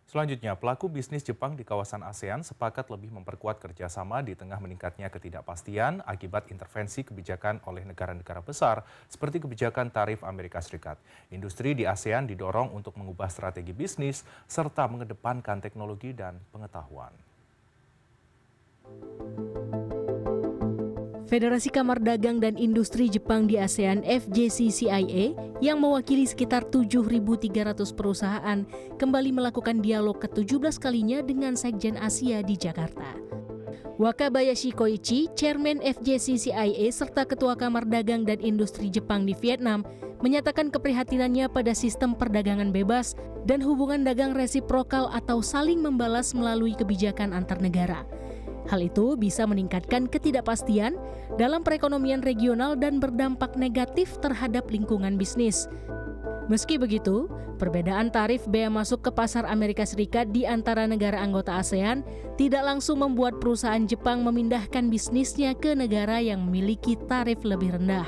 Selanjutnya, pelaku bisnis Jepang di kawasan ASEAN sepakat lebih memperkuat kerjasama di tengah meningkatnya ketidakpastian akibat intervensi kebijakan oleh negara-negara besar seperti kebijakan tarif Amerika Serikat. Industri di ASEAN didorong untuk mengubah strategi bisnis serta mengedepankan teknologi dan pengetahuan. Federasi Kamar Dagang dan Industri Jepang di ASEAN FJCCIA yang mewakili sekitar 7.300 perusahaan kembali melakukan dialog ke-17 kalinya dengan Sekjen Asia di Jakarta. Wakabayashi Koichi, Chairman FJCCIA serta Ketua Kamar Dagang dan Industri Jepang di Vietnam, menyatakan keprihatinannya pada sistem perdagangan bebas dan hubungan dagang resiprokal atau saling membalas melalui kebijakan antar negara. Hal itu bisa meningkatkan ketidakpastian dalam perekonomian regional dan berdampak negatif terhadap lingkungan bisnis. Meski begitu, perbedaan tarif bea masuk ke pasar Amerika Serikat di antara negara anggota ASEAN tidak langsung membuat perusahaan Jepang memindahkan bisnisnya ke negara yang memiliki tarif lebih rendah.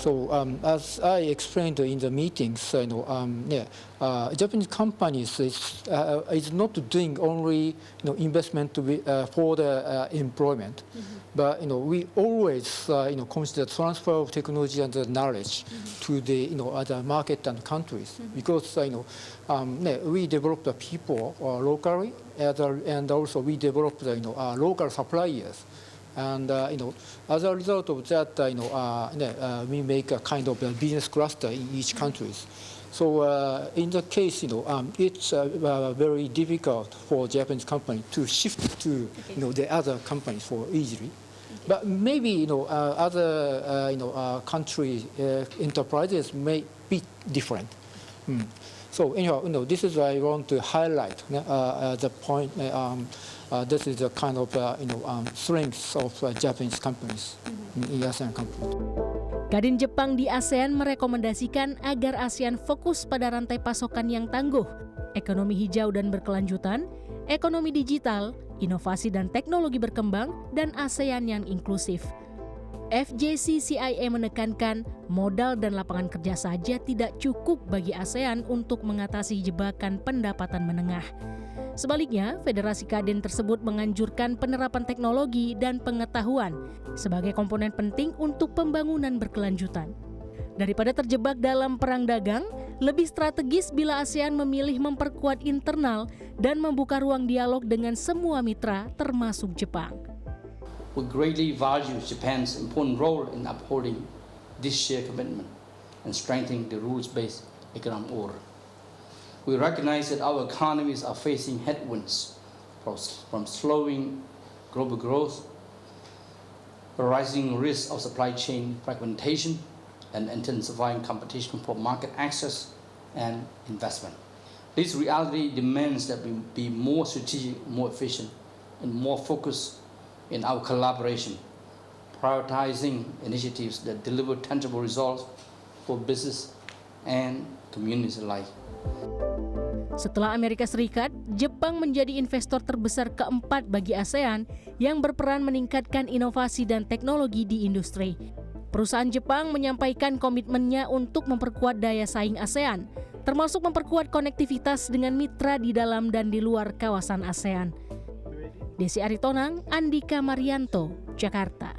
So as I explained in the meetings, Japanese companies is not doing only investment for the employment, but we always consider transfer of technology and the knowledge to the other market and countries because we develop the people locally and also we develop the local suppliers. And as a result of that, we make a kind of a business cluster in each country. So in the case, it's very difficult for Japanese company to shift to the other companies for easily. But maybe other country enterprises may be different. So anyhow, this is why I want to highlight the point. This is the kind of strengths of Japanese companies in ASEAN companies. Kadin Jepang di ASEAN merekomendasikan agar ASEAN fokus pada rantai pasokan yang tangguh, ekonomi hijau dan berkelanjutan, ekonomi digital, inovasi dan teknologi berkembang, dan ASEAN yang inklusif. FJCCIA menekankan modal dan lapangan kerja saja tidak cukup bagi ASEAN untuk mengatasi jebakan pendapatan menengah. Sebaliknya, Federasi Kadin tersebut menganjurkan penerapan teknologi dan pengetahuan sebagai komponen penting untuk pembangunan berkelanjutan. Daripada terjebak dalam perang dagang, lebih strategis bila ASEAN memilih memperkuat internal dan membuka ruang dialog dengan semua mitra termasuk Jepang. We greatly value Japan's important role in upholding this shared commitment and strengthening the rules-based economic order. We recognize that our economies are facing headwinds from slowing global growth, the rising risk of supply chain fragmentation, and intensifying competition for market access and investment. This reality demands that we be more strategic, more efficient, and more focused in our collaboration, prioritizing initiatives that deliver tangible results for business and communities alike. Setelah Amerika Serikat, Jepang menjadi investor terbesar keempat bagi ASEAN yang berperan meningkatkan inovasi dan teknologi di industri. Perusahaan Jepang menyampaikan komitmennya untuk memperkuat daya saing ASEAN, termasuk memperkuat konektivitas dengan mitra di dalam dan di luar kawasan ASEAN. Desi Aritonang, Andika Marianto, Jakarta.